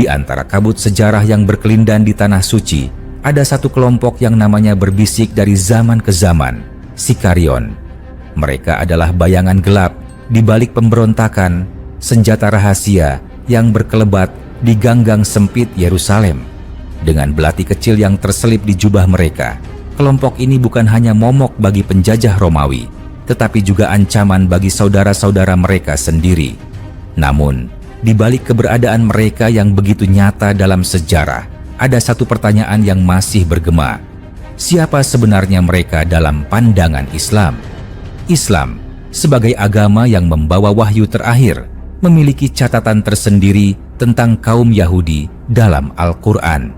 Di antara kabut sejarah yang berkelindan di tanah suci, ada satu kelompok yang namanya berbisik dari zaman ke zaman, Sikarion. Mereka adalah bayangan gelap di balik pemberontakan, senjata rahasia yang berkelebat di gang-gang sempit Yerusalem. Dengan belati kecil yang terselip di jubah mereka, kelompok ini bukan hanya momok bagi penjajah Romawi, tetapi juga ancaman bagi saudara-saudara mereka sendiri. Namun, di balik keberadaan mereka yang begitu nyata dalam sejarah, ada satu pertanyaan yang masih bergema. Siapa sebenarnya mereka dalam pandangan Islam? Islam, sebagai agama yang membawa wahyu terakhir, memiliki catatan tersendiri tentang kaum Yahudi dalam Al-Quran.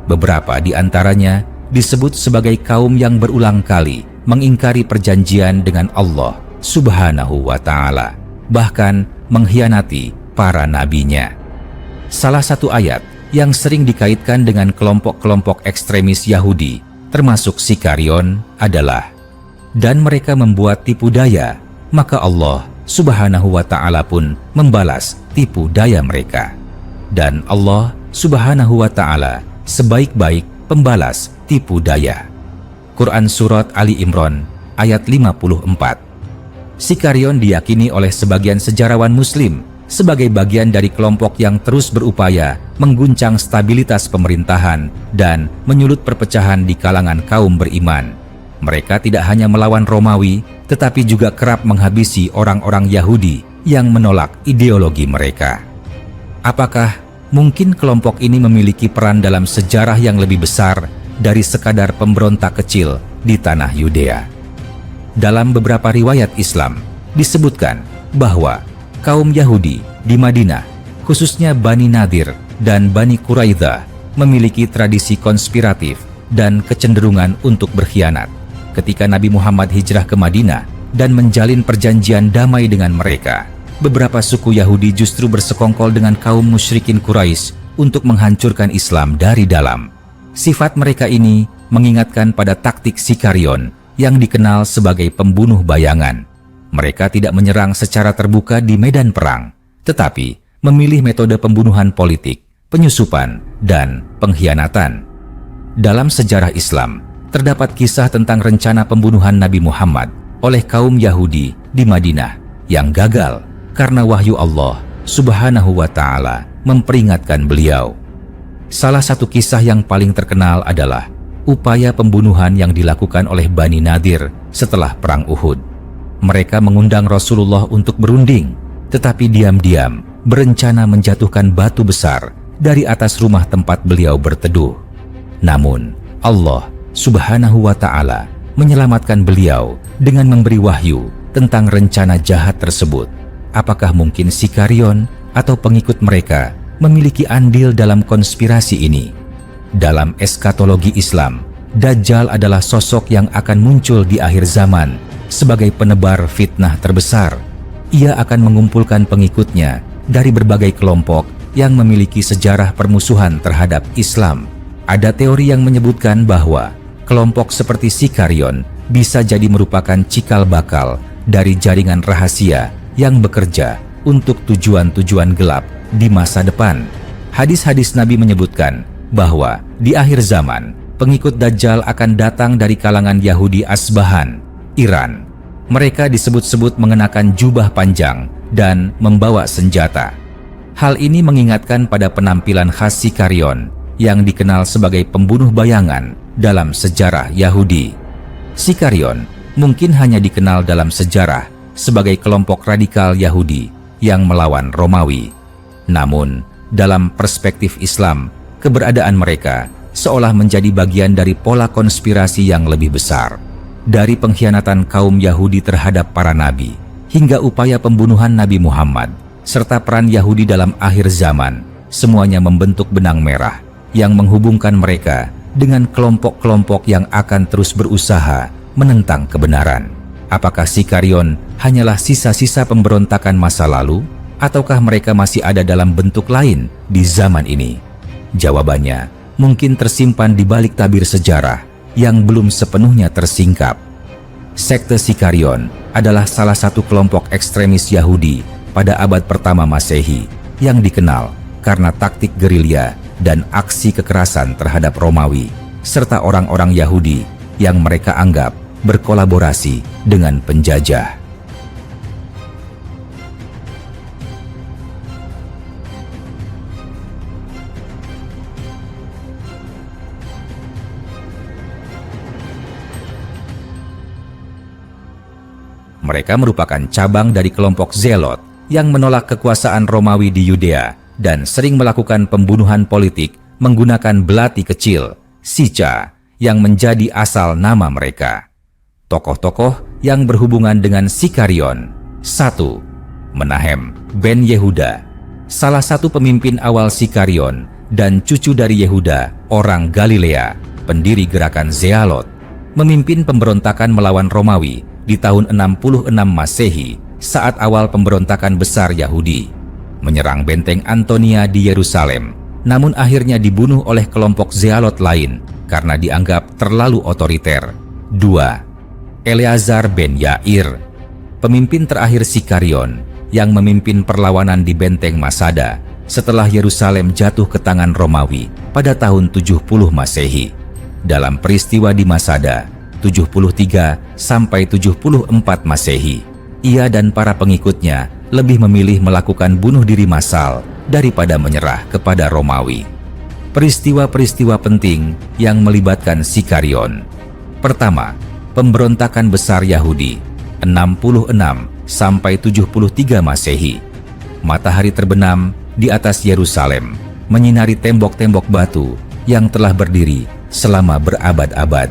Beberapa di antaranya disebut sebagai kaum yang berulang kali mengingkari perjanjian dengan Allah Subhanahu wa Ta'ala, bahkan mengkhianati para nabinya. Salah satu ayat yang sering dikaitkan dengan kelompok-kelompok ekstremis Yahudi, termasuk Sikarion, adalah, "Dan mereka membuat tipu daya, maka Allah Subhanahu wa Ta'ala pun membalas tipu daya mereka. Dan Allah Subhanahu wa Ta'ala sebaik-baik pembalas tipu daya." Quran Surat Ali Imran ayat 54. Sikarion diyakini oleh sebagian sejarawan Muslim sebagai bagian dari kelompok yang terus berupaya mengguncang stabilitas pemerintahan dan menyulut perpecahan di kalangan kaum beriman. Mereka tidak hanya melawan Romawi, tetapi juga kerap menghabisi orang-orang Yahudi yang menolak ideologi mereka. Apakah mungkin kelompok ini memiliki peran dalam sejarah yang lebih besar dari sekadar pemberontak kecil di tanah Yudea? Dalam beberapa riwayat Islam disebutkan bahwa kaum Yahudi di Madinah, khususnya Bani Nadir dan Bani Quraidah, memiliki tradisi konspiratif dan kecenderungan untuk berkhianat. Ketika Nabi Muhammad hijrah ke Madinah dan menjalin perjanjian damai dengan mereka, beberapa suku Yahudi justru bersekongkol dengan kaum musyrikin Quraisy untuk menghancurkan Islam dari dalam. Sifat mereka ini mengingatkan pada taktik Sikarion yang dikenal sebagai pembunuh bayangan. Mereka tidak menyerang secara terbuka di medan perang, tetapi memilih metode pembunuhan politik, penyusupan, dan pengkhianatan. Dalam sejarah Islam, terdapat kisah tentang rencana pembunuhan Nabi Muhammad oleh kaum Yahudi di Madinah yang gagal karena wahyu Allah Subhanahu wa Ta'ala memperingatkan beliau. Salah satu kisah yang paling terkenal adalah upaya pembunuhan yang dilakukan oleh Bani Nadir setelah Perang Uhud. Mereka mengundang Rasulullah untuk berunding, tetapi diam-diam berencana menjatuhkan batu besar dari atas rumah tempat beliau berteduh. Namun, Allah Subhanahu wa Ta'ala menyelamatkan beliau dengan memberi wahyu tentang rencana jahat tersebut. Apakah mungkin Sikarion atau pengikut mereka memiliki andil dalam konspirasi ini? Dalam eskatologi Islam, Dajjal adalah sosok yang akan muncul di akhir zaman sebagai penebar fitnah terbesar. Ia akan mengumpulkan pengikutnya dari berbagai kelompok yang memiliki sejarah permusuhan terhadap Islam. Ada teori yang menyebutkan bahwa kelompok seperti Sikarion bisa jadi merupakan cikal bakal dari jaringan rahasia yang bekerja untuk tujuan-tujuan gelap di masa depan. Hadis-hadis Nabi menyebutkan bahwa di akhir zaman, pengikut Dajjal akan datang dari kalangan Yahudi Asbahan, Iran. Mereka disebut-sebut mengenakan jubah panjang dan membawa senjata. Hal ini mengingatkan pada penampilan khas Sikarion yang dikenal sebagai pembunuh bayangan dalam sejarah Yahudi. Sikarion mungkin hanya dikenal dalam sejarah sebagai kelompok radikal Yahudi yang melawan Romawi. Namun, dalam perspektif Islam, keberadaan mereka seolah menjadi bagian dari pola konspirasi yang lebih besar. Dari pengkhianatan kaum Yahudi terhadap para nabi, hingga upaya pembunuhan Nabi Muhammad, serta peran Yahudi dalam akhir zaman, semuanya membentuk benang merah yang menghubungkan mereka dengan kelompok-kelompok yang akan terus berusaha menentang kebenaran. Apakah Sikarion hanyalah sisa-sisa pemberontakan masa lalu, ataukah mereka masih ada dalam bentuk lain di zaman ini? Jawabannya mungkin tersimpan di balik tabir sejarah yang belum sepenuhnya tersingkap. Sekte Sikarion adalah salah satu kelompok ekstremis Yahudi pada abad pertama Masehi yang dikenal karena taktik gerilya dan aksi kekerasan terhadap Romawi, serta orang-orang Yahudi yang mereka anggap berkolaborasi dengan penjajah. Mereka merupakan cabang dari kelompok Zelot yang menolak kekuasaan Romawi di Yudea dan sering melakukan pembunuhan politik menggunakan belati kecil, sica, yang menjadi asal nama mereka. Tokoh-tokoh yang berhubungan dengan Sikarion. 1. Menahem ben Yehuda, salah satu pemimpin awal Sikarion dan cucu dari Yehuda, orang Galilea, pendiri gerakan Zealot, memimpin pemberontakan melawan Romawi di tahun 66 Masehi saat awal pemberontakan besar Yahudi, menyerang benteng Antonia di Yerusalem, namun akhirnya dibunuh oleh kelompok Zealot lain karena dianggap terlalu otoriter. 2. Eleazar ben Yair, pemimpin terakhir Sikarion yang memimpin perlawanan di benteng Masada setelah Yerusalem jatuh ke tangan Romawi pada tahun 70 Masehi. Dalam peristiwa di Masada 73 sampai 74 Masehi, ia dan para pengikutnya lebih memilih melakukan bunuh diri massal daripada menyerah kepada Romawi. Peristiwa-peristiwa penting yang melibatkan Sikarion. Pertama, pemberontakan besar Yahudi 66 sampai 73 Masehi. Matahari terbenam di atas Yerusalem, menyinari tembok-tembok batu yang telah berdiri selama berabad-abad.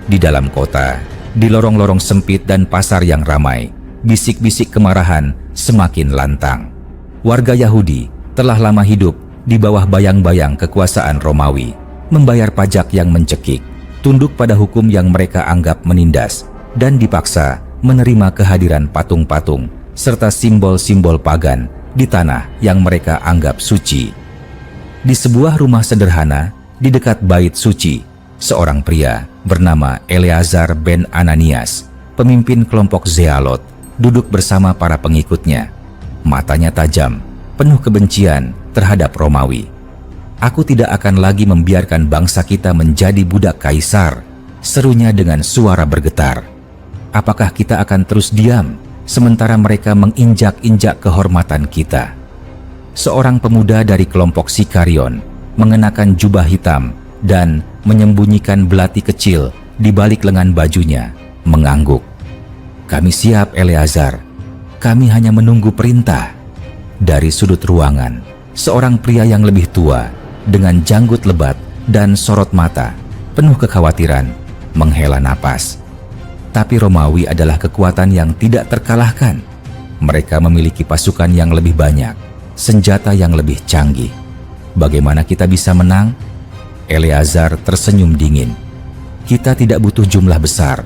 Di dalam kota, di lorong-lorong sempit dan pasar yang ramai, bisik-bisik kemarahan semakin lantang. Warga Yahudi telah lama hidup di bawah bayang-bayang kekuasaan Romawi, membayar pajak yang mencekik, tunduk pada hukum yang mereka anggap menindas, dan dipaksa menerima kehadiran patung-patung serta simbol-simbol pagan di tanah yang mereka anggap suci. Di sebuah rumah sederhana di dekat bait suci, seorang pria bernama Eleazar ben Ananias, pemimpin kelompok Zealot, duduk bersama para pengikutnya. Matanya tajam, penuh kebencian terhadap Romawi. "Aku tidak akan lagi membiarkan bangsa kita menjadi budak kaisar," serunya dengan suara bergetar. "Apakah kita akan terus diam sementara mereka menginjak-injak kehormatan kita?" Seorang pemuda dari kelompok Sikarion mengenakan jubah hitam dan menyembunyikan belati kecil di balik lengan bajunya, mengangguk. "Kami siap, Eleazar. Kami hanya menunggu perintah." Dari sudut ruangan, seorang pria yang lebih tua dengan janggut lebat dan sorot mata penuh kekhawatiran menghela napas. Tapi Romawi adalah kekuatan yang tidak terkalahkan. Mereka memiliki pasukan yang lebih banyak, senjata yang lebih canggih. Bagaimana kita bisa menang? Eleazar tersenyum dingin. "Kita tidak butuh jumlah besar.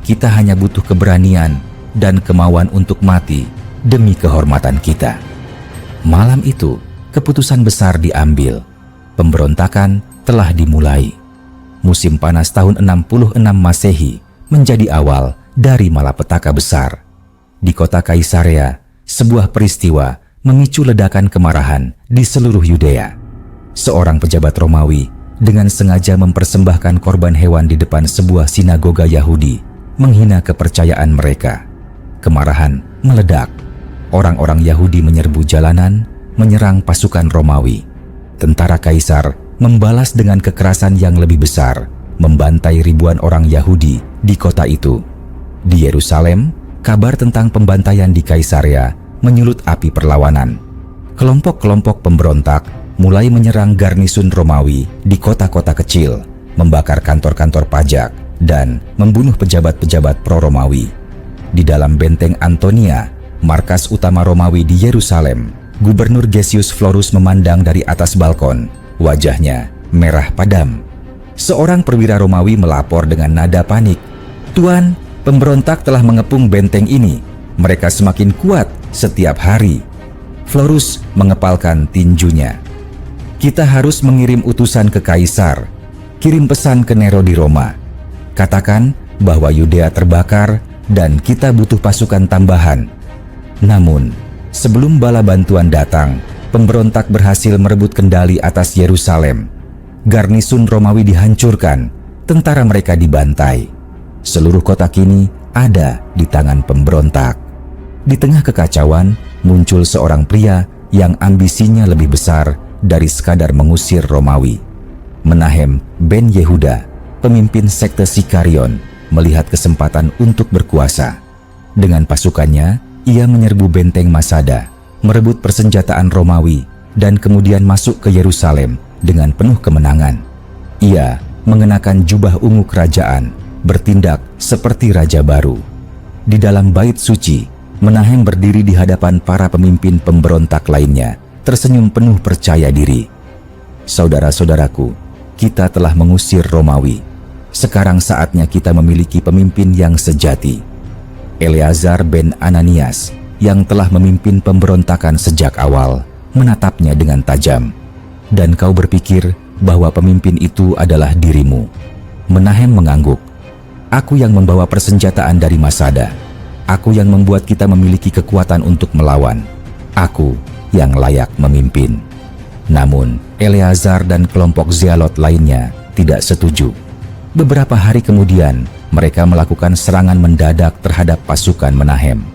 Kita hanya butuh keberanian dan kemauan untuk mati demi kehormatan kita." Malam itu, keputusan besar diambil. Pemberontakan telah dimulai. Musim panas tahun 66 Masehi menjadi awal dari malapetaka besar. Di kota Kaisarea, sebuah peristiwa memicu ledakan kemarahan di seluruh Yudea. Seorang pejabat Romawi dengan sengaja mempersembahkan korban hewan di depan sebuah sinagoga Yahudi, menghina kepercayaan mereka. Kemarahan meledak. Orang-orang Yahudi menyerbu jalanan, menyerang pasukan Romawi. Tentara Kaisar membalas dengan kekerasan yang lebih besar, membantai ribuan orang Yahudi di kota itu. Di Yerusalem, kabar tentang pembantaian di Kaisarea menyulut api perlawanan. Kelompok-kelompok pemberontak mulai menyerang garnisun Romawi di kota-kota kecil, membakar kantor-kantor pajak, dan membunuh pejabat-pejabat pro-Romawi. Di dalam benteng Antonia, markas utama Romawi di Yerusalem, Gubernur Gessius Florus memandang dari atas balkon, wajahnya merah padam. Seorang perwira Romawi melapor dengan nada panik, "Tuan, pemberontak telah mengepung benteng ini. Mereka semakin kuat setiap hari." Florus mengepalkan tinjunya. "Kita harus mengirim utusan ke Kaisar. Kirim pesan ke Nero di Roma. Katakan bahwa Yudea terbakar dan kita butuh pasukan tambahan. Namun, sebelum bala bantuan datang, pemberontak berhasil merebut kendali atas Yerusalem. Garnisun Romawi dihancurkan, tentara mereka dibantai. Seluruh kota kini ada di tangan pemberontak. Di tengah kekacauan, muncul seorang pria yang ambisinya lebih besar dari sekadar mengusir Romawi. Menahem ben Yehuda, pemimpin sekte Sikarion, melihat kesempatan untuk berkuasa. Dengan pasukannya, ia menyerbu benteng Masada, merebut persenjataan Romawi, dan kemudian masuk ke Yerusalem dengan penuh kemenangan. Ia mengenakan jubah ungu kerajaan, bertindak seperti raja baru. Di dalam bait suci, Menahem berdiri di hadapan para pemimpin pemberontak lainnya, tersenyum penuh percaya diri. Saudara-saudaraku, kita telah mengusir Romawi. Sekarang saatnya kita memiliki pemimpin yang sejati. Eleazar ben Ananias, yang telah memimpin pemberontakan sejak awal, menatapnya dengan tajam. Dan kau berpikir bahwa pemimpin itu adalah dirimu. Menahem mengangguk. Aku yang membawa persenjataan dari Masada. Aku yang membuat kita memiliki kekuatan untuk melawan. Aku yang layak memimpin. Namun, Eleazar dan kelompok Zealot lainnya tidak setuju. Beberapa hari kemudian, mereka melakukan serangan mendadak terhadap pasukan Menahem.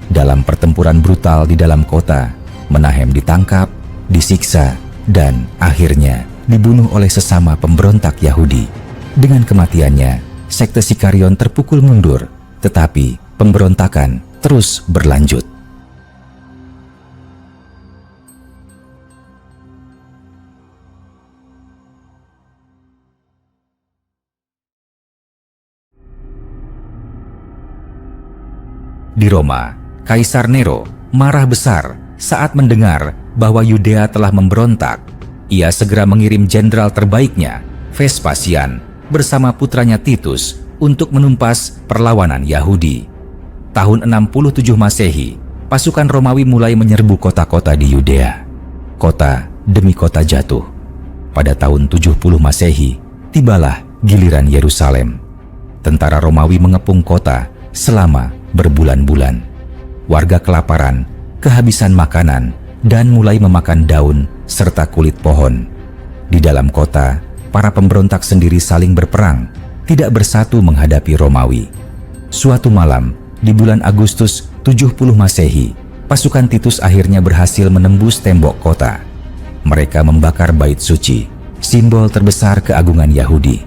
Dalam pertempuran brutal di dalam kota, Menahem ditangkap, disiksa, dan akhirnya dibunuh oleh sesama pemberontak Yahudi. Dengan kematiannya, sekte Sikarion terpukul mundur, tetapi pemberontakan terus berlanjut. Di Roma, Kaisar Nero marah besar saat mendengar bahwa Yudea telah memberontak. Ia segera mengirim jenderal terbaiknya, Vespasian, bersama putranya Titus untuk menumpas perlawanan Yahudi. Tahun 67 Masehi, pasukan Romawi mulai menyerbu kota-kota di Yudea. Kota demi kota jatuh. Pada tahun 70 Masehi, tibalah giliran Yerusalem. Tentara Romawi mengepung kota selama berbulan-bulan. Warga kelaparan, kehabisan makanan, dan mulai memakan daun serta kulit pohon. Di dalam kota, para pemberontak sendiri saling berperang, tidak bersatu menghadapi Romawi. Suatu malam, di bulan Agustus 70 Masehi, pasukan Titus akhirnya berhasil menembus tembok kota. Mereka membakar bait suci, simbol terbesar keagungan Yahudi.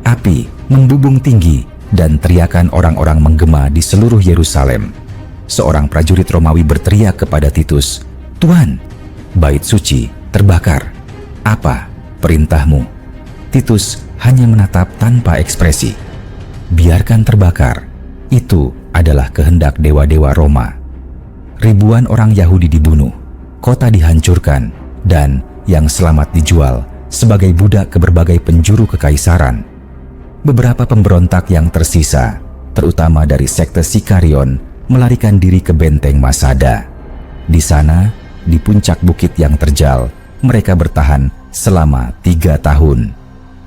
Api membubung tinggi dan teriakan orang-orang menggema di seluruh Yerusalem. Seorang prajurit Romawi berteriak kepada Titus, "Tuan, bait suci terbakar. Apa perintahmu?" Titus hanya menatap tanpa ekspresi. "Biarkan terbakar. Itu adalah kehendak dewa-dewa Roma." Ribuan orang Yahudi dibunuh, kota dihancurkan, dan yang selamat dijual sebagai budak ke berbagai penjuru kekaisaran. Beberapa pemberontak yang tersisa, terutama dari sekte Sikarion, melarikan diri ke benteng Masada. Di sana, di puncak bukit yang terjal, mereka bertahan selama 3 tahun.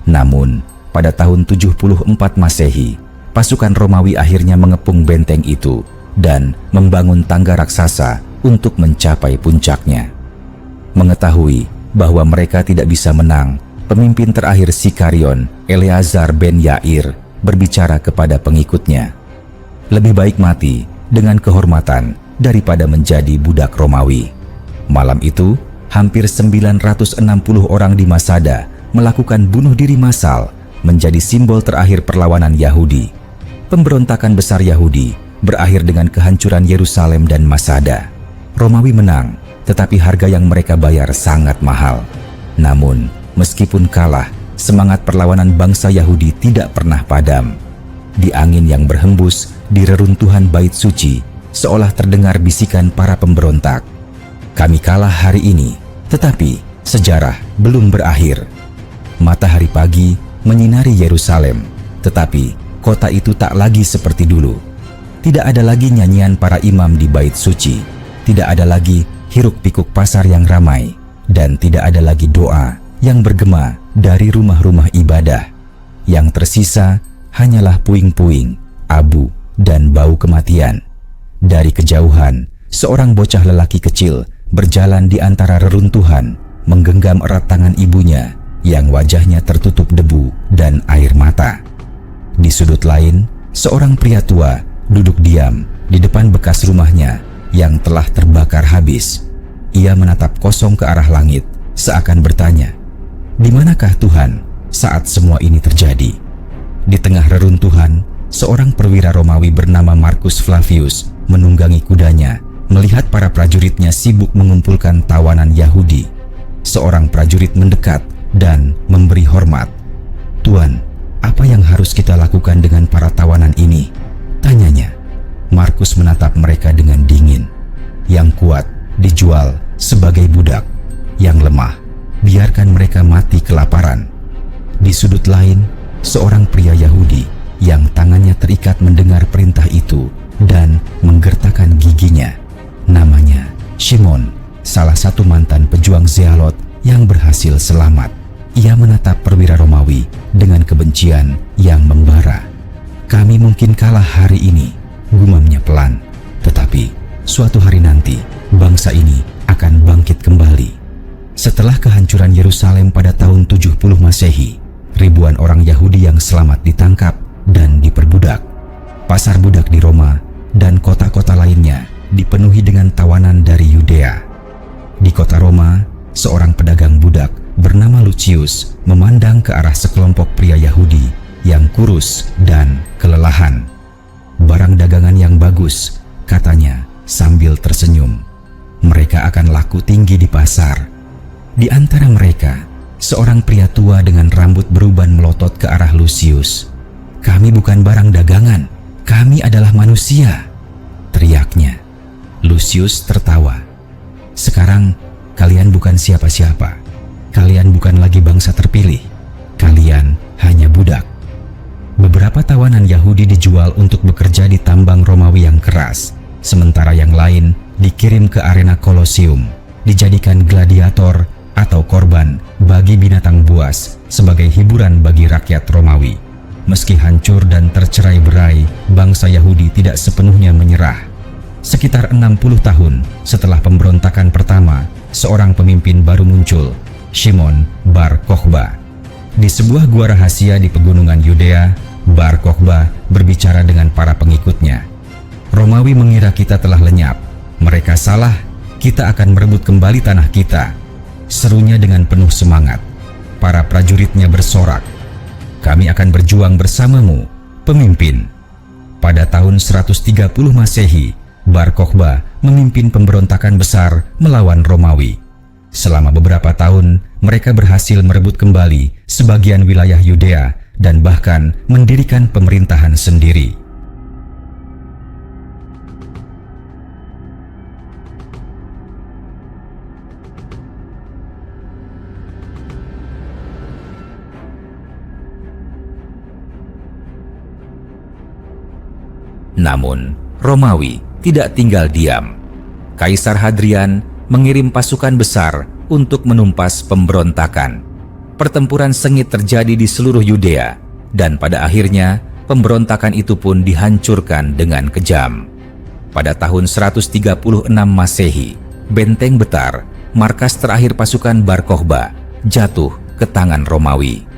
Namun, pada tahun 74 Masehi, pasukan Romawi akhirnya mengepung benteng itu dan membangun tangga raksasa untuk mencapai puncaknya. Mengetahui bahwa mereka tidak bisa menang, pemimpin terakhir Sikarion, Eleazar ben Yair, berbicara kepada pengikutnya, "Lebih baik mati dengan kehormatan daripada menjadi budak Romawi." Malam itu, hampir 960 orang di Masada melakukan bunuh diri massal, menjadi simbol terakhir perlawanan Yahudi. Pemberontakan besar Yahudi berakhir dengan kehancuran Yerusalem dan Masada. Romawi menang, tetapi harga yang mereka bayar sangat mahal. Namun, meskipun kalah, semangat perlawanan bangsa Yahudi tidak pernah padam. Di angin yang berhembus di reruntuhan bait suci, seolah terdengar bisikan para pemberontak, "Kami kalah hari ini, tetapi sejarah belum berakhir." Matahari pagi menyinari Yerusalem, tetapi kota itu tak lagi seperti dulu. Tidak ada lagi nyanyian para imam di bait suci, tidak ada lagi hiruk-pikuk pasar yang ramai, dan tidak ada lagi doa yang bergema dari rumah-rumah ibadah. Yang tersisa hanyalah puing-puing, abu, dan bau kematian. Dari kejauhan, seorang bocah lelaki kecil berjalan di antara reruntuhan, menggenggam erat tangan ibunya yang wajahnya tertutup debu dan air mata. Di sudut lain, seorang pria tua duduk diam di depan bekas rumahnya yang telah terbakar habis. Ia menatap kosong ke arah langit, seakan bertanya, "Di manakah Tuhan saat semua ini terjadi?" Di tengah reruntuhan, seorang perwira Romawi bernama Marcus Flavius menunggangi kudanya, melihat para prajuritnya sibuk mengumpulkan tawanan Yahudi. Seorang prajurit mendekat dan memberi hormat. "Tuan, apa yang harus kita lakukan dengan para tawanan ini?" tanyanya. Markus menatap mereka dengan dingin. "Yang kuat dijual sebagai budak, yang lemah biarkan mereka mati kelaparan." Di sudut lain, seorang pria Yahudi yang tangannya terikat mendengar perintah itu dan menggertakkan giginya. Namanya Shimon, salah satu mantan pejuang Zealot yang berhasil selamat. Ia menatap perwira Romawi dengan kebencian yang membara. "Kami mungkin kalah hari ini," gumamnya pelan, "tetapi suatu hari nanti bangsa ini akan bangkit kembali." Setelah kehancuran Yerusalem pada tahun 70 Masehi, ribuan orang Yahudi yang selamat ditangkap dan diperbudak. Pasar budak di Roma dan kota-kota lainnya dipenuhi dengan tawanan dari Yudea. Di kota Roma, seorang pedagang budak bernama Lucius memandang ke arah sekelompok pria Yahudi yang kurus dan kelelahan. "Barang dagangan yang bagus," katanya sambil tersenyum. "Mereka akan laku tinggi di pasar." Di antara mereka, seorang pria tua dengan rambut beruban melotot ke arah Lucius. "Kami bukan barang dagangan, kami adalah manusia," teriaknya. Lucius tertawa. "Sekarang kalian bukan siapa-siapa. Kalian bukan lagi bangsa terpilih. Kalian hanya budak." Beberapa tawanan Yahudi dijual untuk bekerja di tambang Romawi yang keras, sementara yang lain dikirim ke arena Kolosium, dijadikan gladiator atau korban bagi binatang buas sebagai hiburan bagi rakyat Romawi. Meski hancur dan tercerai-berai, bangsa Yahudi tidak sepenuhnya menyerah. Sekitar 60 tahun setelah pemberontakan pertama, seorang pemimpin baru muncul, Shimon Bar Kokhba. Di sebuah gua rahasia di pegunungan Yudea, Bar Kokhba berbicara dengan para pengikutnya. "Romawi mengira kita telah lenyap. Mereka salah, kita akan merebut kembali tanah kita," serunya dengan penuh semangat. Para prajuritnya bersorak, "Kami akan berjuang bersamamu, pemimpin." Pada tahun 130 Masehi, Bar Kokhba memimpin pemberontakan besar melawan Romawi. Selama beberapa tahun, mereka berhasil merebut kembali sebagian wilayah Yudea dan bahkan mendirikan pemerintahan sendiri. Namun, Romawi tidak tinggal diam. Kaisar Hadrian mengirim pasukan besar untuk menumpas pemberontakan. Pertempuran sengit terjadi di seluruh Yudea, dan pada akhirnya pemberontakan itu pun dihancurkan dengan kejam. Pada tahun 136 Masehi, benteng Betar, markas terakhir pasukan Bar Kokhba, jatuh ke tangan Romawi.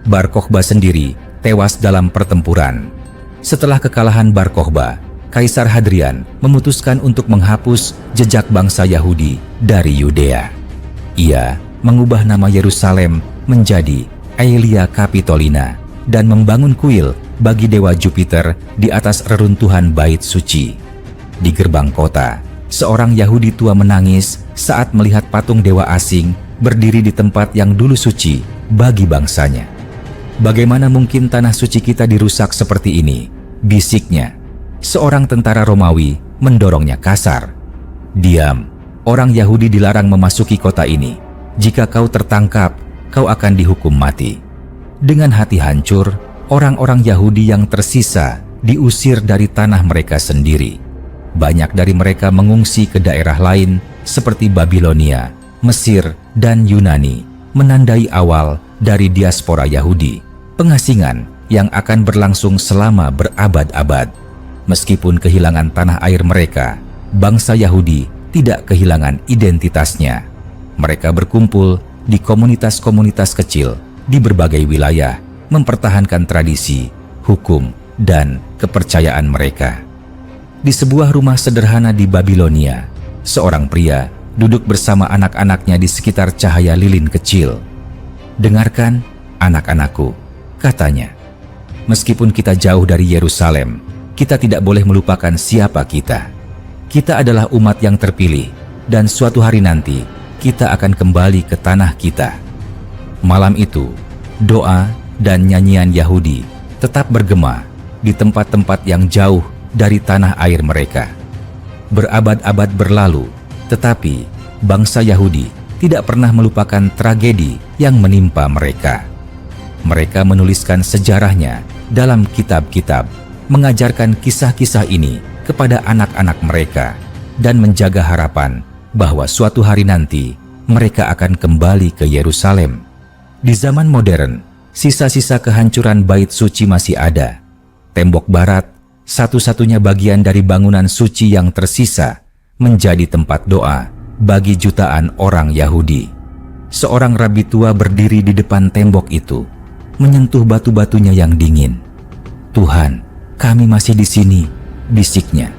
Bar Kokhba sendiri tewas dalam pertempuran. Setelah kekalahan Bar Kokhba, Kaisar Hadrian memutuskan untuk menghapus jejak bangsa Yahudi dari Yudea. Ia mengubah nama Yerusalem menjadi Aelia Capitolina dan membangun kuil bagi dewa Jupiter di atas reruntuhan bait suci. Di gerbang kota, seorang Yahudi tua menangis saat melihat patung dewa asing berdiri di tempat yang dulu suci bagi bangsanya. "Bagaimana mungkin tanah suci kita dirusak seperti ini?" bisiknya. Seorang tentara Romawi mendorongnya kasar. "Diam, orang Yahudi dilarang memasuki kota ini. Jika kau tertangkap, kau akan dihukum mati." Dengan hati hancur, orang-orang Yahudi yang tersisa diusir dari tanah mereka sendiri. Banyak dari mereka mengungsi ke daerah lain seperti Babilonia, Mesir, dan Yunani, menandai awal dari diaspora Yahudi, pengasingan yang akan berlangsung selama berabad-abad. Meskipun kehilangan tanah air mereka, bangsa Yahudi tidak kehilangan identitasnya. Mereka berkumpul di komunitas-komunitas kecil di berbagai wilayah, mempertahankan tradisi, hukum, dan kepercayaan mereka. Di sebuah rumah sederhana di Babilonia, seorang pria duduk bersama anak-anaknya di sekitar cahaya lilin kecil. "Dengarkan, anak-anakku," katanya. "Meskipun kita jauh dari Yerusalem, kita tidak boleh melupakan siapa kita. Kita adalah umat yang terpilih, dan suatu hari nanti kita akan kembali ke tanah kita." Malam itu, doa dan nyanyian Yahudi tetap bergema di tempat-tempat yang jauh dari tanah air mereka. Berabad-abad berlalu, tetapi bangsa Yahudi tidak pernah melupakan tragedi yang menimpa mereka. Mereka menuliskan sejarahnya dalam kitab-kitab, mengajarkan kisah-kisah ini kepada anak-anak mereka, dan menjaga harapan bahwa suatu hari nanti mereka akan kembali ke Yerusalem. Di zaman modern, sisa-sisa kehancuran bait suci masih ada. Tembok barat, satu-satunya bagian dari bangunan suci yang tersisa, menjadi tempat doa bagi jutaan orang Yahudi. Seorang rabi tua berdiri di depan tembok itu, menyentuh batu-batunya yang dingin. "Tuhan, kami masih di sini," bisiknya.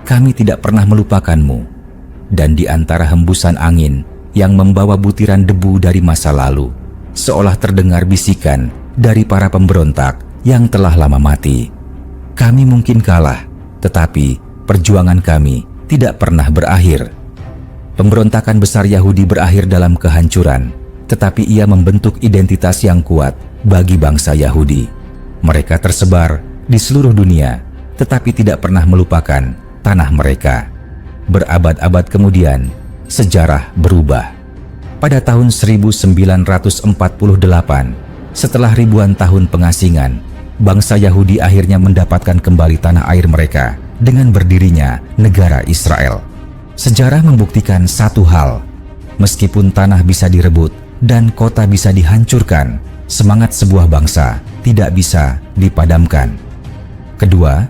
"Kami tidak pernah melupakanmu." Dan di antara hembusan angin yang membawa butiran debu dari masa lalu, seolah terdengar bisikan dari para pemberontak yang telah lama mati. "Kami mungkin kalah, tetapi perjuangan kami tidak pernah berakhir." Pemberontakan besar Yahudi berakhir dalam kehancuran, tetapi ia membentuk identitas yang kuat bagi bangsa Yahudi. Mereka tersebar di seluruh dunia, tetapi tidak pernah melupakan tanah mereka. Berabad-abad kemudian, sejarah berubah. Pada tahun 1948, setelah ribuan tahun pengasingan, bangsa Yahudi akhirnya mendapatkan kembali tanah air mereka dengan berdirinya negara Israel. Sejarah membuktikan satu hal: meskipun tanah bisa direbut dan kota bisa dihancurkan, semangat sebuah bangsa tidak bisa dipadamkan. Kedua,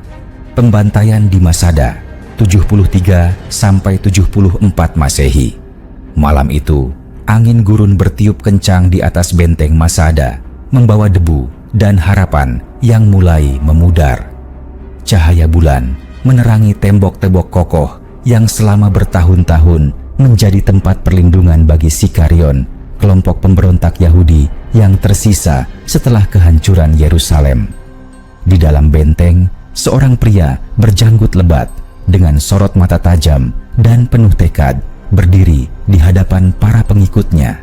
pembantaian di Masada, 73 sampai 74 Masehi. Malam itu, angin gurun bertiup kencang di atas benteng Masada, membawa debu dan harapan yang mulai memudar. Cahaya bulan menerangi tembok-tembok kokoh yang selama bertahun-tahun menjadi tempat perlindungan bagi Sikarion, kelompok pemberontak Yahudi yang tersisa setelah kehancuran Yerusalem. Di dalam benteng, seorang pria berjanggut lebat dengan sorot mata tajam dan penuh tekad berdiri di hadapan para pengikutnya.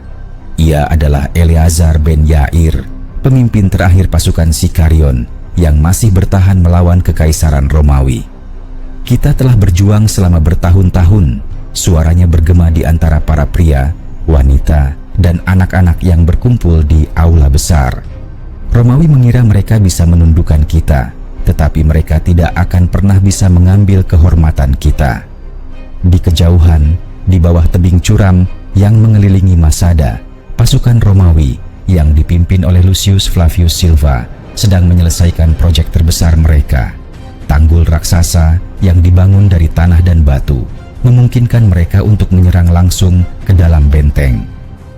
Ia adalah Eleazar ben Yair, pemimpin terakhir pasukan Sikarion yang masih bertahan melawan kekaisaran Romawi. "Kita telah berjuang selama bertahun-tahun," suaranya bergema di antara para pria, wanita, dan anak-anak yang berkumpul di aula besar. "Romawi mengira mereka bisa menundukkan kita, tetapi mereka tidak akan pernah bisa mengambil kehormatan kita." Di kejauhan, di bawah tebing curam yang mengelilingi Masada, pasukan Romawi yang dipimpin oleh Lucius Flavius Silva sedang menyelesaikan proyek terbesar mereka. Tanggul raksasa yang dibangun dari tanah dan batu memungkinkan mereka untuk menyerang langsung ke dalam benteng.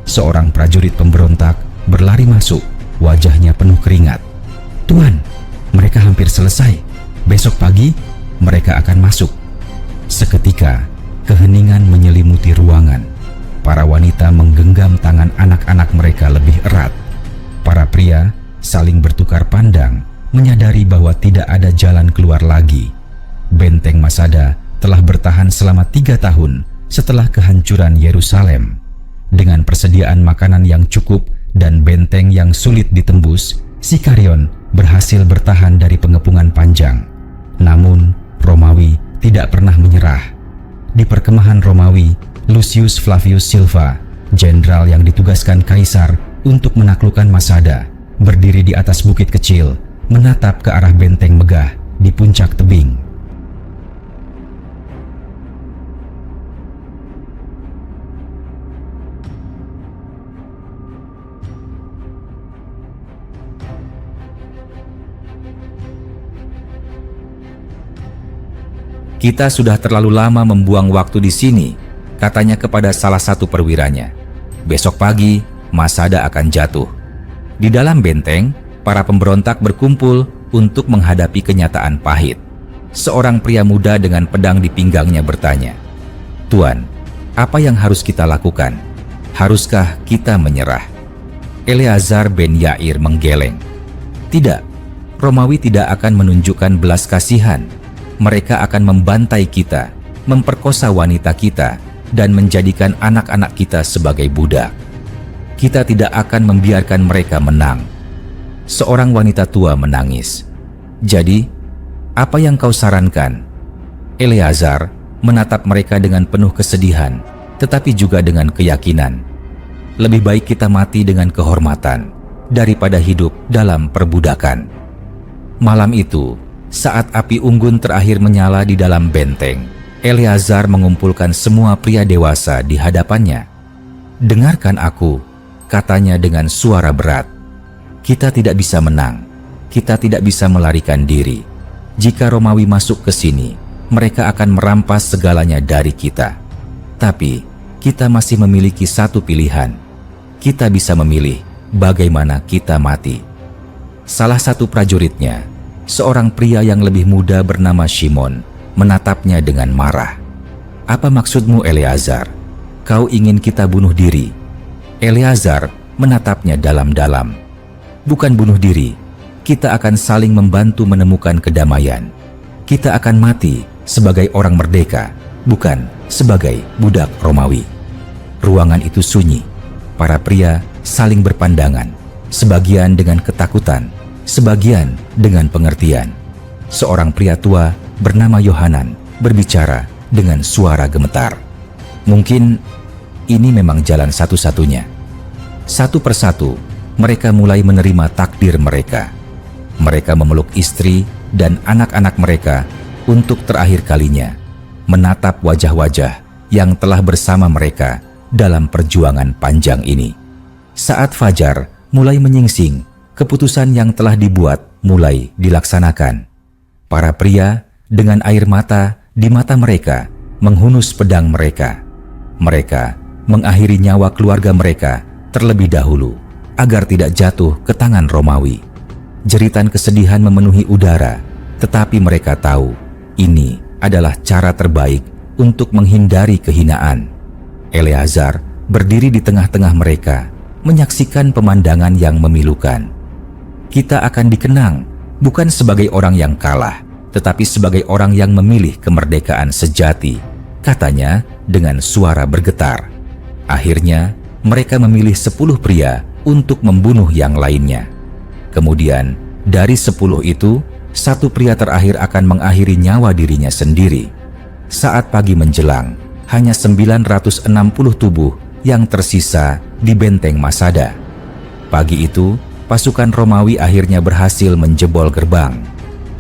Seorang prajurit pemberontak berlari masuk, wajahnya penuh keringat. "Tuan, mereka hampir selesai. Besok pagi mereka akan masuk." Seketika, keheningan menyelimuti ruangan. Para wanita menggenggam tangan anak-anak mereka lebih erat. Para pria saling bertukar pandang, menyadari bahwa tidak ada jalan keluar lagi. Benteng Masada telah bertahan selama 3 tahun setelah kehancuran Yerusalem. Dengan persediaan makanan yang cukup dan benteng yang sulit ditembus, Sikarion berhasil bertahan dari pengepungan panjang. Namun, Romawi tidak pernah menyerah. Di perkemahan Romawi, Lucius Flavius Silva, jenderal yang ditugaskan kaisar untuk menaklukkan Masada, berdiri di atas bukit kecil, menatap ke arah benteng megah di puncak tebing. "Kita sudah terlalu lama membuang waktu di sini," katanya kepada salah satu perwiranya. "Besok pagi, Masada akan jatuh." Di dalam benteng, para pemberontak berkumpul untuk menghadapi kenyataan pahit. Seorang pria muda dengan pedang di pinggangnya bertanya, "Tuan, apa yang harus kita lakukan? Haruskah kita menyerah?" Eleazar bin Yair menggeleng. "Tidak, Romawi tidak akan menunjukkan belas kasihan. Mereka akan membantai kita, memperkosa wanita kita, dan menjadikan anak-anak kita sebagai budak. Kita tidak akan membiarkan mereka menang." Seorang wanita tua menangis. "Jadi, apa yang kau sarankan?" Eleazar menatap mereka dengan penuh kesedihan, tetapi juga dengan keyakinan. "Lebih baik kita mati dengan kehormatan daripada hidup dalam perbudakan." Malam itu, saat api unggun terakhir menyala di dalam benteng, Eleazar mengumpulkan semua pria dewasa di hadapannya. "Dengarkan aku," katanya dengan suara berat. "Kita tidak bisa menang. Kita tidak bisa melarikan diri. Jika Romawi masuk ke sini, mereka akan merampas segalanya dari kita. Tapi, kita masih memiliki satu pilihan. Kita bisa memilih bagaimana kita mati." Salah satu prajuritnya, seorang pria yang lebih muda bernama Shimon, menatapnya dengan marah. "Apa maksudmu, Eleazar? Kau ingin kita bunuh diri?" Eleazar menatapnya dalam-dalam. "Bukan bunuh diri. Kita akan saling membantu menemukan kedamaian. Kita akan mati sebagai orang merdeka, bukan sebagai budak Romawi." Ruangan itu sunyi. Para pria saling berpandangan, sebagian dengan ketakutan, sebagian dengan pengertian. Seorang pria tua bernama Yohanan berbicara dengan suara gemetar. "Mungkin ini memang jalan satu-satunya." Satu persatu, mereka mulai menerima takdir mereka. Mereka memeluk istri dan anak-anak mereka untuk terakhir kalinya, menatap wajah-wajah yang telah bersama mereka dalam perjuangan panjang ini. Saat fajar mulai menyingsing, keputusan yang telah dibuat mulai dilaksanakan. Para pria dengan air mata di mata mereka menghunus pedang mereka. Mereka mengakhiri nyawa keluarga mereka terlebih dahulu agar tidak jatuh ke tangan Romawi. Jeritan kesedihan memenuhi udara, tetapi mereka tahu ini adalah cara terbaik untuk menghindari kehinaan. Eleazar berdiri di tengah-tengah mereka, menyaksikan pemandangan yang memilukan. "Kita akan dikenang bukan sebagai orang yang kalah, tetapi sebagai orang yang memilih kemerdekaan sejati," katanya dengan suara bergetar. Akhirnya, mereka memilih 10 pria untuk membunuh yang lainnya. Kemudian, dari 10 itu, satu pria terakhir akan mengakhiri nyawa dirinya sendiri. Saat pagi menjelang, hanya 960 tubuh yang tersisa di benteng Masada. Pagi itu, pasukan Romawi akhirnya berhasil menjebol gerbang.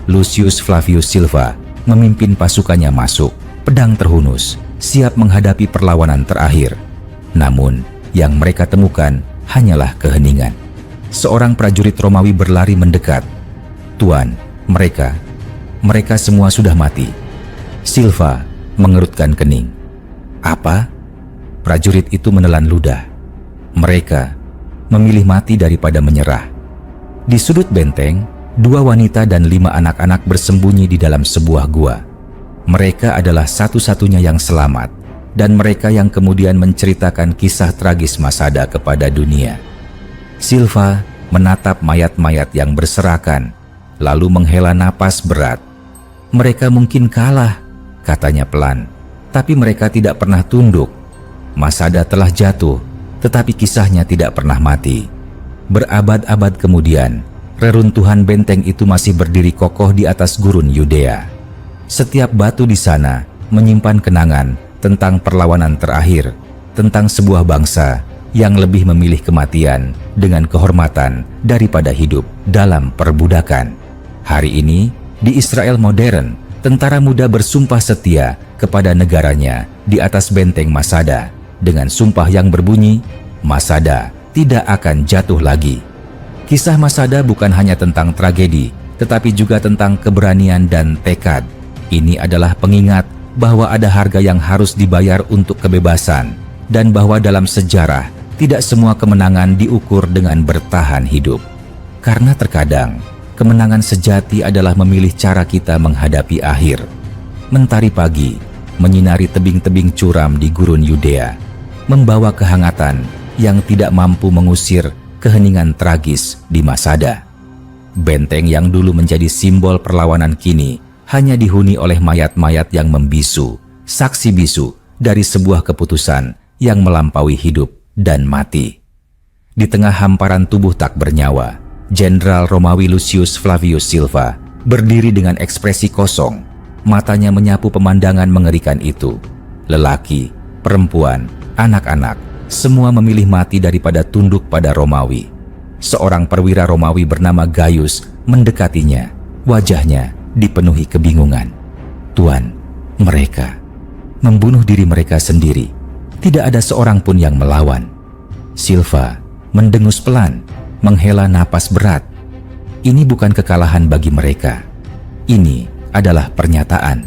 Lucius Flavius Silva memimpin pasukannya masuk, pedang terhunus, siap menghadapi perlawanan terakhir. Namun, yang mereka temukan hanyalah keheningan. Seorang prajurit Romawi berlari mendekat. "Tuan, mereka semua sudah mati." Silva mengerutkan kening. "Apa?" Prajurit itu menelan ludah. "Mereka memilih mati daripada menyerah." Di sudut benteng, 2 wanita dan 5 anak-anak bersembunyi di dalam sebuah gua. Mereka adalah satu-satunya yang selamat, dan mereka yang kemudian menceritakan kisah tragis Masada kepada dunia. Silva menatap mayat-mayat yang berserakan, lalu menghela napas berat. "Mereka mungkin kalah," katanya pelan, "tapi mereka tidak pernah tunduk. Masada telah jatuh, tetapi kisahnya tidak pernah mati." Berabad-abad kemudian, reruntuhan benteng itu masih berdiri kokoh di atas gurun Yudea. Setiap batu di sana menyimpan kenangan tentang perlawanan terakhir, tentang sebuah bangsa yang lebih memilih kematian dengan kehormatan daripada hidup dalam perbudakan. Hari ini, di Israel modern, tentara muda bersumpah setia kepada negaranya di atas benteng Masada dengan sumpah yang berbunyi, "Masada tidak akan jatuh lagi." Kisah Masada bukan hanya tentang tragedi, tetapi juga tentang keberanian dan tekad. Ini adalah pengingat bahwa ada harga yang harus dibayar untuk kebebasan dan bahwa dalam sejarah tidak semua kemenangan diukur dengan bertahan hidup. Karena terkadang kemenangan sejati adalah memilih cara kita menghadapi akhir. Mentari pagi menyinari tebing-tebing curam di gurun Yudea, membawa kehangatan yang tidak mampu mengusir keheningan tragis di Masada. Benteng yang dulu menjadi simbol perlawanan kini hanya dihuni oleh mayat-mayat yang membisu, saksi bisu dari sebuah keputusan yang melampaui hidup dan mati. Di tengah hamparan tubuh tak bernyawa, Jenderal Romawi Lucius Flavius Silva berdiri dengan ekspresi kosong, matanya menyapu pemandangan mengerikan itu. Lelaki, perempuan, anak-anak, semua memilih mati daripada tunduk pada Romawi. Seorang perwira Romawi bernama Gaius mendekatinya, wajahnya dipenuhi kebingungan. "Tuan, mereka membunuh diri mereka sendiri. Tidak ada seorang pun yang melawan." Silva mendengus pelan, menghela napas berat. Ini bukan kekalahan bagi mereka. Ini adalah pernyataan.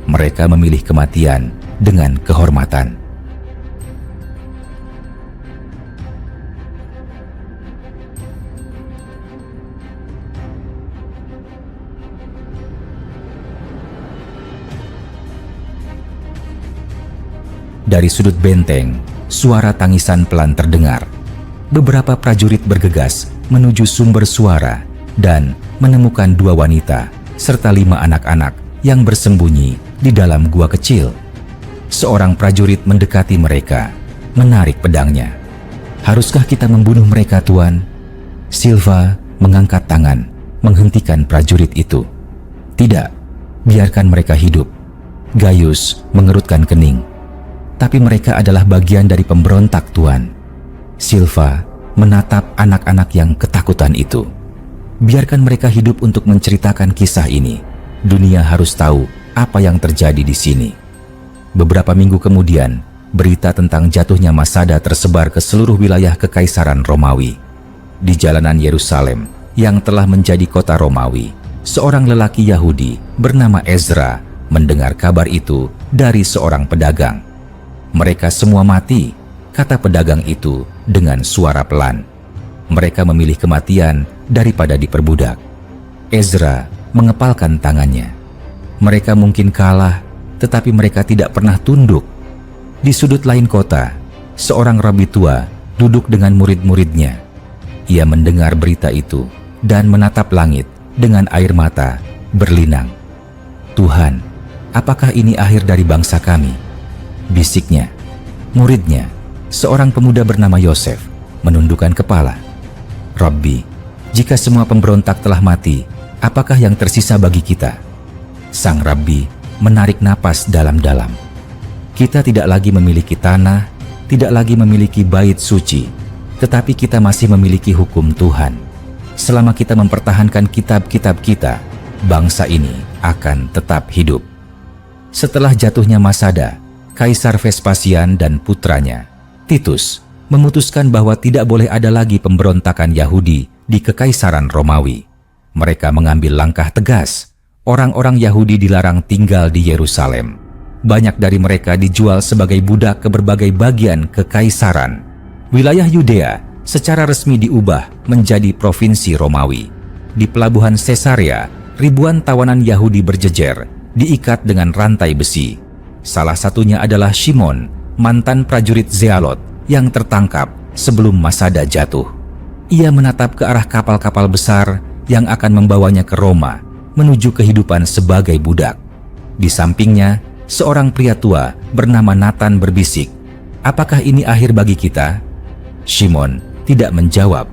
Mereka memilih kematian dengan kehormatan. Dari sudut benteng, suara tangisan pelan terdengar. Beberapa prajurit bergegas menuju sumber suara dan menemukan 2 wanita serta 5 anak-anak yang bersembunyi di dalam gua kecil. Seorang prajurit mendekati mereka, menarik pedangnya. "Haruskah kita membunuh mereka, Tuan?" Silva mengangkat tangan, menghentikan prajurit itu. "Tidak, biarkan mereka hidup." Gaius mengerutkan kening. "Tapi mereka adalah bagian dari pemberontak, Tuan." Silva menatap anak-anak yang ketakutan itu. "Biarkan mereka hidup untuk menceritakan kisah ini. Dunia harus tahu apa yang terjadi di sini." Beberapa minggu kemudian, berita tentang jatuhnya Masada tersebar ke seluruh wilayah Kekaisaran Romawi. Di jalanan Yerusalem yang telah menjadi kota Romawi, seorang lelaki Yahudi bernama Ezra mendengar kabar itu dari seorang pedagang. "Mereka semua mati," kata pedagang itu dengan suara pelan. "Mereka memilih kematian daripada diperbudak." Ezra mengepalkan tangannya. Mereka mungkin kalah, tetapi mereka tidak pernah tunduk. Di sudut lain kota, seorang rabi tua duduk dengan murid-muridnya. Ia mendengar berita itu dan menatap langit dengan air mata berlinang. "Tuhan, apakah ini akhir dari bangsa kami?" bisiknya. Muridnya, seorang pemuda bernama Yosef, menundukkan kepala. "Rabbi, jika semua pemberontak telah mati, apakah yang tersisa bagi kita?" Sang Rabbi menarik napas dalam-dalam. "Kita tidak lagi memiliki tanah, tidak lagi memiliki bait suci, tetapi kita masih memiliki hukum Tuhan. Selama kita mempertahankan kitab-kitab kita, bangsa ini akan tetap hidup." Setelah jatuhnya Masada, Kaisar Vespasian dan putranya Titus memutuskan bahwa tidak boleh ada lagi pemberontakan Yahudi di Kekaisaran Romawi. Mereka mengambil langkah tegas. Orang-orang Yahudi dilarang tinggal di Yerusalem. Banyak dari mereka dijual sebagai budak ke berbagai bagian kekaisaran. Wilayah Yudea secara resmi diubah menjadi provinsi Romawi. Di pelabuhan Caesarea, ribuan tawanan Yahudi berjejer, diikat dengan rantai besi. Salah satunya adalah Shimon, mantan prajurit Zealot yang tertangkap sebelum Masada jatuh. Ia menatap ke arah kapal-kapal besar yang akan membawanya ke Roma, menuju kehidupan sebagai budak. Di sampingnya, seorang pria tua bernama Nathan berbisik, "Apakah ini akhir bagi kita?" Shimon tidak menjawab.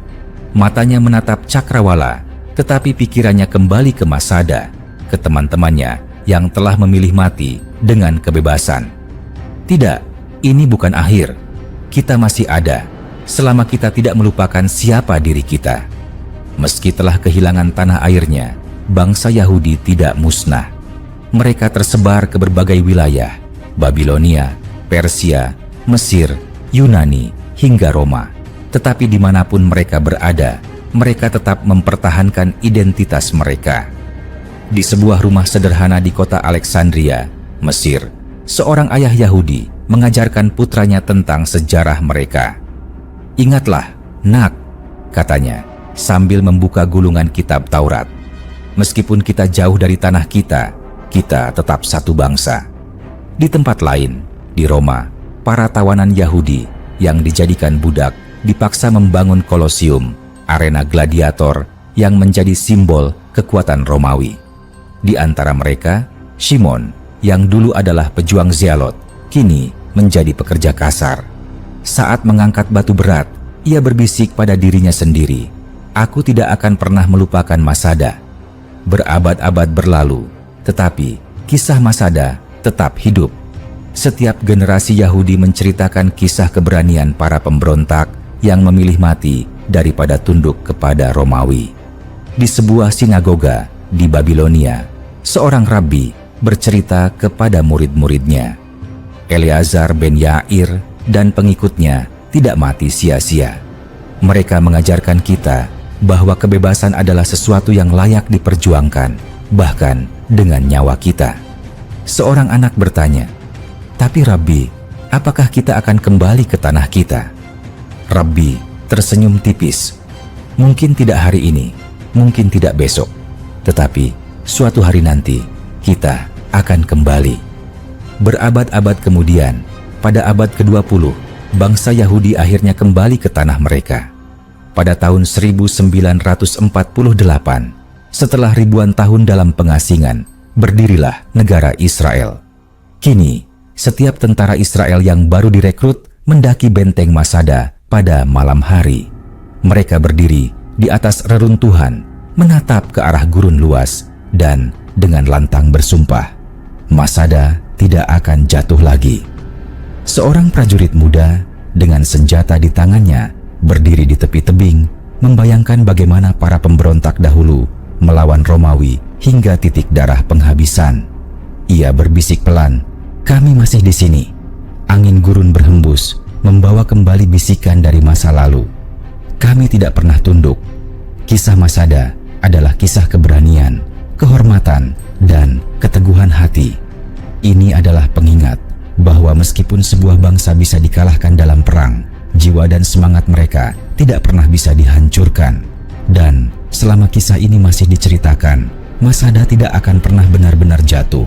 Matanya menatap cakrawala, tetapi pikirannya kembali ke Masada, ke teman-temannya yang telah memilih mati dengan kebebasan. "Tidak, ini bukan akhir. Kita masih ada, selama kita tidak melupakan siapa diri kita." Meski telah kehilangan tanah airnya, bangsa Yahudi tidak musnah. Mereka tersebar ke berbagai wilayah, Babilonia, Persia, Mesir, Yunani, hingga Roma. Tetapi dimanapun mereka berada, mereka tetap mempertahankan identitas mereka. Di sebuah rumah sederhana di kota Alexandria, Mesir, seorang ayah Yahudi mengajarkan putranya tentang sejarah mereka. "Ingatlah, nak," katanya, sambil membuka gulungan kitab Taurat. "Meskipun kita jauh dari tanah kita tetap satu bangsa." Di tempat lain, di Roma, para tawanan Yahudi yang dijadikan budak dipaksa membangun Kolosium, arena gladiator yang menjadi simbol kekuatan Romawi. Di antara mereka, Shimon, yang dulu adalah pejuang Zealot, kini menjadi pekerja kasar. Saat mengangkat batu berat, ia berbisik pada dirinya sendiri, "Aku tidak akan pernah melupakan Masada." Berabad-abad berlalu, tetapi kisah Masada tetap hidup. Setiap generasi Yahudi menceritakan kisah keberanian para pemberontak yang memilih mati daripada tunduk kepada Romawi. Di sebuah sinagoga di Babilonia, seorang rabi bercerita kepada murid-muridnya. Eleazar ben Yair dan pengikutnya tidak mati sia-sia. Mereka mengajarkan kita bahwa kebebasan adalah sesuatu yang layak diperjuangkan, bahkan dengan nyawa kita. Seorang anak bertanya, "Tapi Rabbi, apakah kita akan kembali ke tanah kita?" Rabbi tersenyum tipis. "Mungkin tidak hari ini, mungkin tidak besok, tetapi suatu hari nanti kita akan kembali." Berabad-abad kemudian, pada abad ke-20, bangsa Yahudi akhirnya kembali ke tanah mereka. Pada tahun 1948, setelah ribuan tahun dalam pengasingan, berdirilah negara Israel. Kini, setiap tentara Israel yang baru direkrut mendaki benteng Masada pada malam hari. Mereka berdiri di atas reruntuhan, menatap ke arah gurun luas, dan dengan lantang bersumpah, Masada tidak akan jatuh lagi. Seorang prajurit muda dengan senjata di tangannya berdiri di tepi tebing, membayangkan bagaimana para pemberontak dahulu melawan Romawi hingga titik darah penghabisan. Ia berbisik pelan, "Kami masih di sini." Angin gurun berhembus, membawa kembali bisikan dari masa lalu. Kami tidak pernah tunduk. Kisah Masada adalah kisah keberanian, kehormatan, dan keteguhan hati. Ini adalah pengingat bahwa meskipun sebuah bangsa bisa dikalahkan dalam perang, jiwa dan semangat mereka tidak pernah bisa dihancurkan. Dan selama kisah ini masih diceritakan, Masada tidak akan pernah benar-benar jatuh.